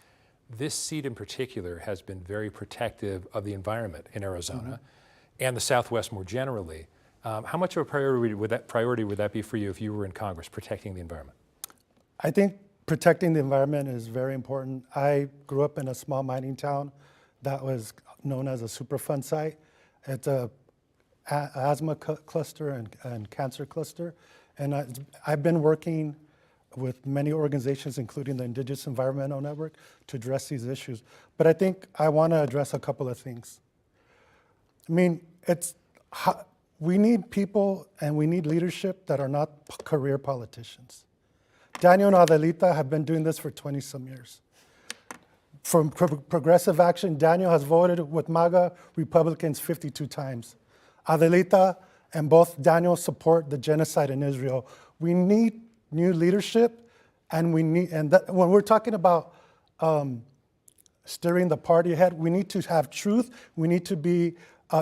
Speaker 2: This seat in particular has been very protective of the environment in Arizona and the Southwest more generally. How much of a priority would that be for you if you were in Congress, protecting the environment?
Speaker 7: I think protecting the environment is very important. I grew up in a small mining town that was known as a Superfund site. It's a asthma cluster and cancer cluster. And I've been working with many organizations, including the Indigenous Environmental Network, to address these issues. But I think I want to address a couple of things. I mean, we need people and we need leadership that are not career politicians. Daniel and Adelita have been doing this for 20-some years. From Progressive Action, Daniel has voted with MAGA Republicans 52 times. Adelita and both Daniel support the genocide in Israel. We need new leadership, and when we're talking about steering the party ahead, we need to have truth, we need to be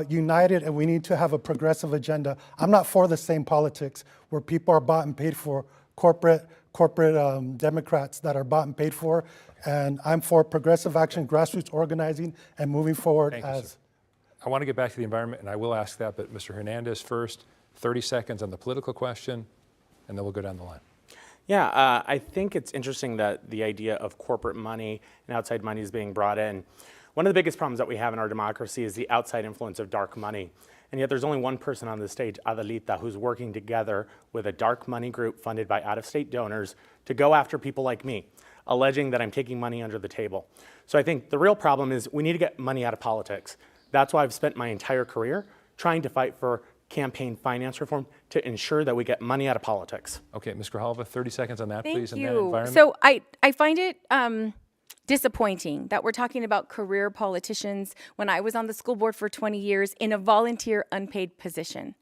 Speaker 7: united, and we need to have a progressive agenda. I'm not for the same politics where people are bought and paid for corporate corporate Democrats that are bought and paid for. And I'm for progressive action, grassroots organizing, and moving forward
Speaker 2: Thank you,
Speaker 7: as.
Speaker 2: sir. I want to get back to the environment, and I will ask that, but Mr. Hernandez first, 30 seconds on the political question, and then we'll go down the line.
Speaker 3: Yeah, I think it's interesting that the idea of corporate money and outside money is being brought in. One of the biggest problems that we have in our democracy is the outside influence of dark money. And yet there's only one person on the stage, Adelita, who's working together with a dark money group funded by out-of-state donors to go after people like me, alleging that I'm taking money under the table. So I think the real problem is we need to get money out of politics. That's why I've spent my entire career trying to fight for campaign finance reform to ensure that we get money out of politics.
Speaker 2: Okay, Ms. Grijalva, 30 seconds on that, please.
Speaker 4: Thank
Speaker 2: And then
Speaker 4: you.
Speaker 2: environment.
Speaker 4: So I find it disappointing that we're talking about career politicians when I was on the school board for 20 years in a volunteer unpaid position.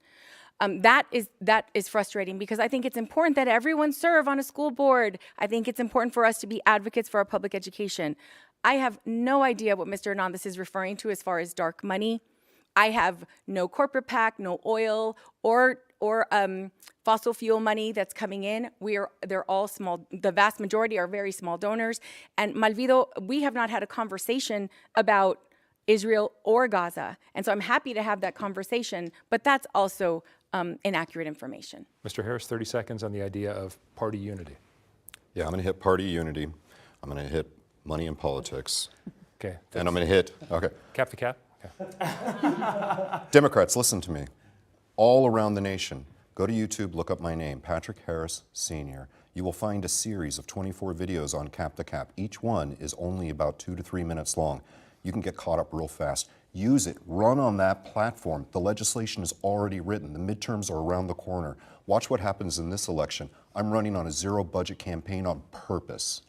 Speaker 4: That is frustrating because I think it's important that everyone serve on a school board. I think it's important for us to be advocates for our public education. I have no idea what Mr. Hernandez is referring to as far as dark money. I have no corporate PAC, no oil or fossil fuel money that's coming in. They're all small. The vast majority are very small donors. And Malvido, we have not had a conversation about Israel or Gaza. And so I'm happy to have that conversation, but that's also inaccurate information.
Speaker 2: Mr. Harris, 30 seconds on the idea of party unity.
Speaker 5: Yeah, I'm going to hit party unity. I'm going to hit money in politics.
Speaker 2: Okay.
Speaker 5: And I'm going to hit, okay.
Speaker 2: Cap to cap. Okay.
Speaker 5: Democrats, listen to me. All around the nation, go to YouTube, look up my name, Patrick Harris Sr. You will find a series of 24 videos on Cap to Cap. Each one is only about 2 to 3 minutes long. You can get caught up real fast. Use it, run on that platform. The legislation is already written. The midterms are around the corner. Watch what happens in this election. I'm running on a zero budget campaign on purpose.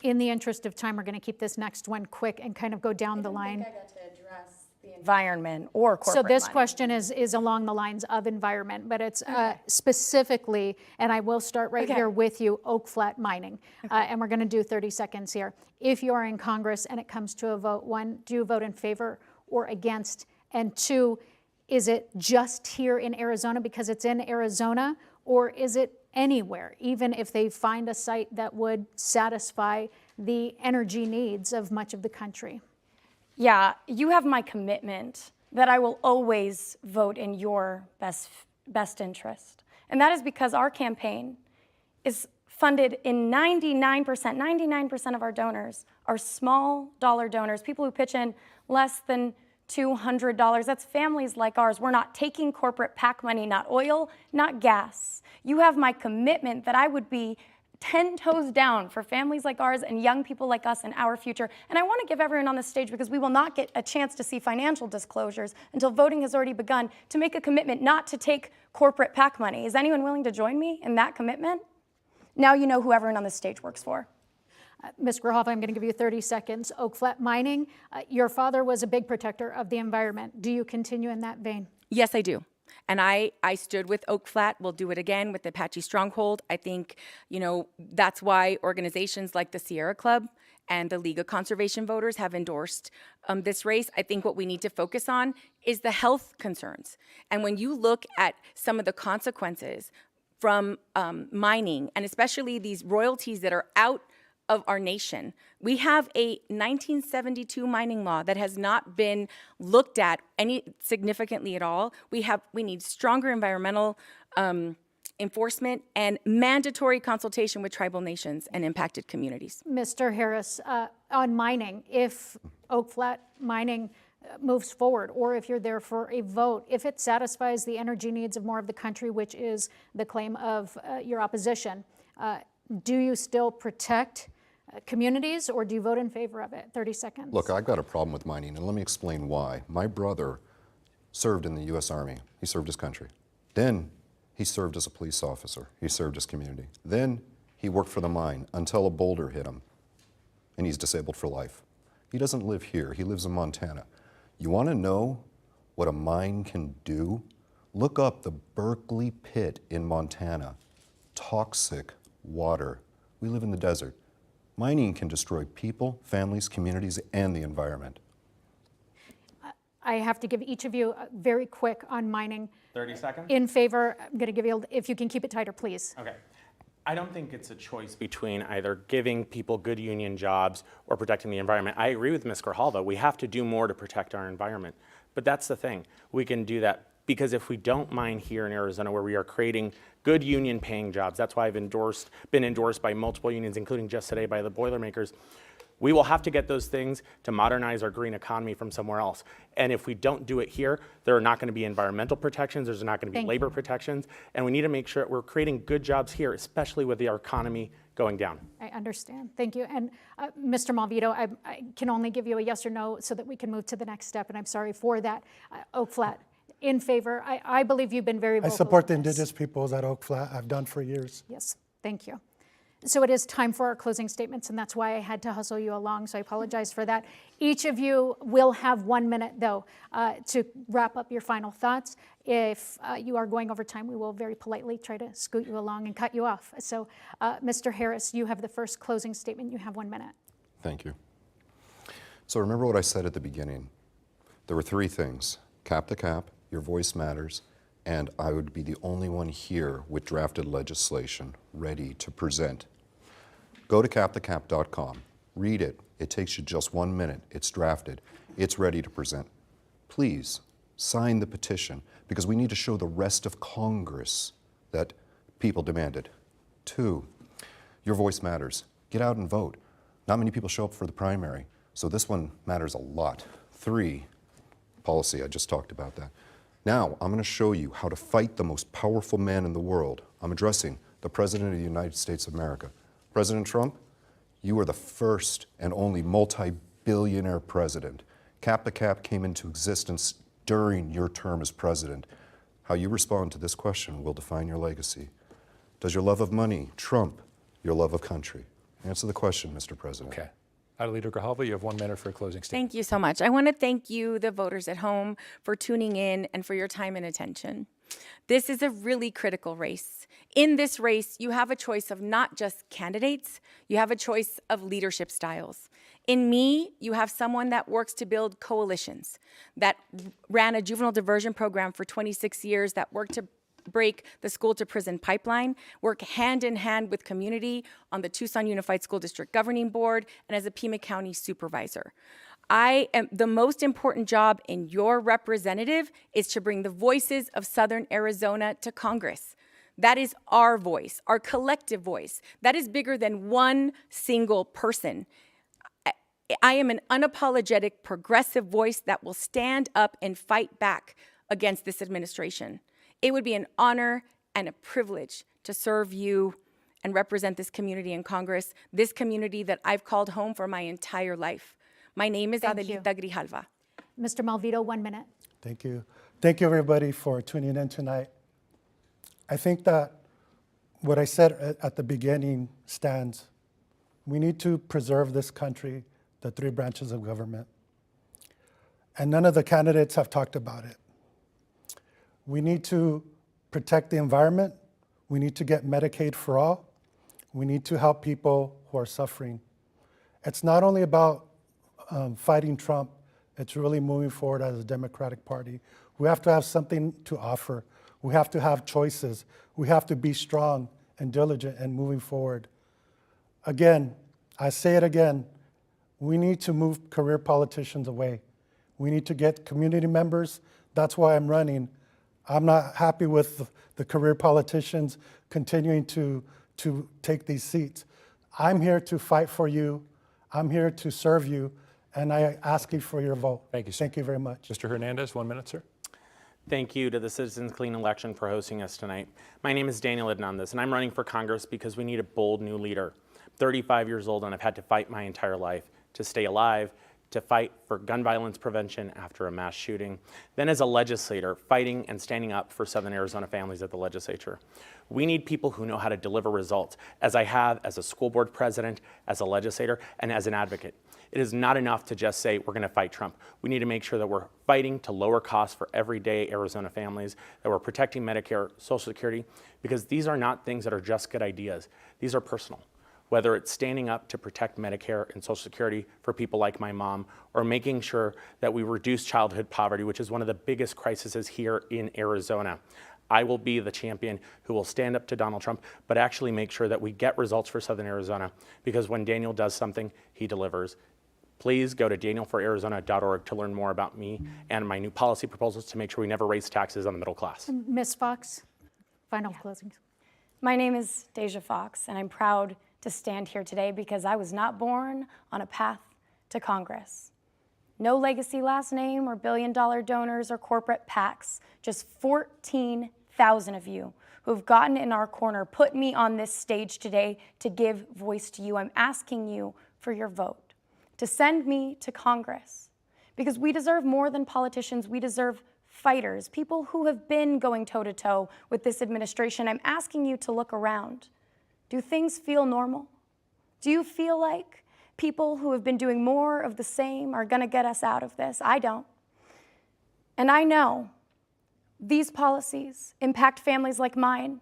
Speaker 1: In the interest of time, we're going to keep this next one quick and kind of go down the line.
Speaker 6: I got to address the environment or corporate
Speaker 1: So this
Speaker 6: money.
Speaker 1: question is along the lines of environment, but it's specifically, and I will start right here with you, Oak Flat mining. And we're going to do 30 seconds here. If you are in Congress and it comes to a vote, one, do you vote in favor or against? And two, is it just here in Arizona because it's in Arizona, or is it anywhere, even if they find a site that would satisfy the energy needs of much of the country?
Speaker 6: Yeah, you have my commitment that I will always vote in your best interest. And that is because our campaign is funded in 99% of our donors are small dollar donors, people who pitch in less than $200. That's families like ours. We're not taking corporate PAC money, not oil, not gas. You have my commitment that I would be 10 toes down for families like ours and young people like us in our future. And I want to give everyone on the stage, because we will not get a chance to see financial disclosures until voting has already begun, to make a commitment not to take corporate PAC money. Is anyone willing to join me in that commitment? Now you know who everyone on the stage works for.
Speaker 1: Ms. Grijalva, I'm going to give you 30 seconds. Oak Flat mining, your father was a big protector of the environment. Do you continue in that vein?
Speaker 4: Yes, I do. And I stood with Oak Flat. We'll do it again with the Apache Stronghold. I think, that's why organizations like the Sierra Club and the League of Conservation Voters have endorsed this race. I think what we need to focus on is the health concerns. And when you look at some of the consequences from mining, and especially these royalties that are out of our nation. We have a 1972 mining law that has not been looked at any significantly at all. We need stronger environmental enforcement and mandatory consultation with tribal nations and impacted communities.
Speaker 1: Mr. Harris, on mining, if Oak Flat mining moves forward, or if you're there for a vote, if it satisfies the energy needs of more of the country, which is the claim of your opposition, do you still protect communities, or do you vote in favor of it? 30 seconds.
Speaker 5: Look, I've got a problem with mining, and let me explain why. My brother served in the U.S. Army. He served his country. Then he served as a police officer. He served his community. Then he worked for the mine until a boulder hit him, and he's disabled for life. He doesn't live here. He lives in Montana. You want to know what a mine can do? Look up the Berkeley Pit in Montana. Toxic water. We live in the desert. Mining can destroy people, families, communities, and the environment.
Speaker 1: I have to give each of you very quick on mining.
Speaker 3: 30 seconds?
Speaker 1: In favor, I'm going to give you, if you can keep it tighter, please.
Speaker 3: Okay. I don't think it's a choice between either giving people good union jobs or protecting the environment. I agree with Ms. Grijalva. We have to do more to protect our environment. But that's the thing. We can do that because if we don't mine here in Arizona where we are creating good union paying jobs, that's why I've been endorsed by multiple unions, including just today by the Boilermakers, we will have to get those things to modernize our green economy from somewhere else. And if we don't do it here, there are not going to be environmental protections, there's not going to be labor protections, and we need to make sure that we're creating good jobs here, especially with our economy going down.
Speaker 1: I understand. Thank you. And Mr. Malvito, I can only give you a yes or no so that we can move to the next step, and I'm sorry for that. Oak Flat, in favor. I believe you've been very vocal.
Speaker 7: I support the
Speaker 1: on this.
Speaker 7: indigenous peoples at Oak Flat. I've done for years.
Speaker 1: Yes, thank you. So it is time for our closing statements, and that's why I had to hustle you along, so I apologize for that. Each of you will have 1 minute, though, to wrap up your final thoughts. If you are going over time, we will very politely try to scoot you along and cut you off. So, Mr. Harris, you have the first closing statement. You have 1 minute.
Speaker 5: Thank you. So remember what I said at the beginning. There were three things: cap to cap, your voice matters, and I would be the only one here with drafted legislation ready to present. Go to captocap.com, read it. It takes you just 1 minute. It's drafted. It's ready to present. Please sign the petition because we need to show the rest of Congress that people demanded. 2, your voice matters. Get out and vote. Not many people show up for the primary, so this one matters a lot. 3, policy, I just talked about that. Now, I'm going to show you how to fight the most powerful man in the world. I'm addressing the President of the United States of America. President Trump, you are the first and only multi-billionaire president. Cap to Cap came into existence during your term as president. How you respond to this question will define your legacy. Does your love of money trump your love of country? Answer the question, Mr. President.
Speaker 2: Okay. Adelita Grijalva, you have 1 minute for a closing statement.
Speaker 4: Thank you so much. I want to thank you, the voters at home, for tuning in and for your time and attention. This is a really critical race. In this race, you have a choice of not just candidates, you have a choice of leadership styles. In me, you have someone that works to build coalitions, that ran a juvenile diversion program for 26 years, that worked to break the school to prison pipeline, work hand in hand with community on the Tucson Unified School District Governing Board, and as a Pima County Supervisor. The most important job in your representative is to bring the voices of Southern Arizona to Congress. That is our voice, our collective voice. That is bigger than one single person. I am an unapologetic, progressive voice that will stand up and fight back against this administration. It would be an honor and a privilege to serve you and represent this community in Congress, this community that I've called home for my entire life. My name is Adelita Grijalva.
Speaker 1: Mr. Malvito, 1 minute.
Speaker 7: Thank you. Thank you, everybody, for tuning in tonight. I think that what I said at the beginning stands. We need to preserve this country, the 3 branches of government. And none of the candidates have talked about it. We need to protect the environment. We need to get Medicaid for all. We need to help people who are suffering. It's not only about fighting Trump, it's really moving forward as a Democratic Party. We have to have something to offer. We have to have choices. We have to be strong and diligent and moving forward. Again, I say it again, we need to move career politicians away. We need to get community members. That's why I'm running. I'm not happy with the career politicians continuing to take these seats. I'm here to fight for you. I'm here to serve you, and I ask you for your vote.
Speaker 2: Thank you, sir.
Speaker 7: Thank you very much.
Speaker 2: Mr. Hernandez, 1 minute, sir.
Speaker 3: Thank you to the Citizens Clean Election for hosting us tonight. My name is Daniel Hernandez, and I'm running for Congress because we need a bold new leader. 35 years old, and I've had to fight my entire life to stay alive, to fight for gun violence prevention after a mass shooting, then as a legislator, fighting and standing up for Southern Arizona families at the legislature. We need people who know how to deliver results, as I have as a school board president, as a legislator, and as an advocate. It is not enough to just say we're going to fight Trump. We need to make sure that we're fighting to lower costs for everyday Arizona families, that we're protecting Medicare, Social Security, because these are not things that are just good ideas. These are personal. Whether it's standing up to protect Medicare and Social Security for people like my mom, or making sure that we reduce childhood poverty, which is one of the biggest crises here in Arizona. I will be the champion who will stand up to Donald Trump, but actually make sure that we get results for Southern Arizona, because when Daniel does something, he delivers. Please go to danielforarizona.org to learn more about me and my new policy proposals to make sure we never raise taxes on the middle class.
Speaker 1: Ms. Fox, final closings.
Speaker 6: My name is Deja Fox, and I'm proud to stand here today because I was not born on a path to Congress. No legacy last name or billion-dollar donors or corporate PACs, just 14,000 of you who have gotten in our corner, put me on this stage today to give voice to you. I'm asking you for your vote, to send me to Congress, because we deserve more than politicians. We deserve fighters, people who have been going toe-to-toe with this administration. I'm asking you to look around. Do things feel normal? Do you feel like people who have been doing more of the same are going to get us out of this? I don't. And I know these policies impact families like mine.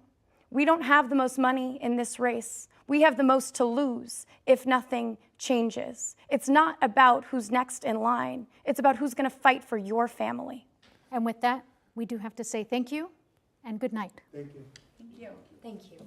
Speaker 6: We don't have the most money in this race. We have the most to lose if nothing changes. It's not about who's next in line. It's about who's going to fight for your family.
Speaker 1: And with that, we do have to say thank you and good night.
Speaker 7: Thank you.
Speaker 6: Thank you. Thank you.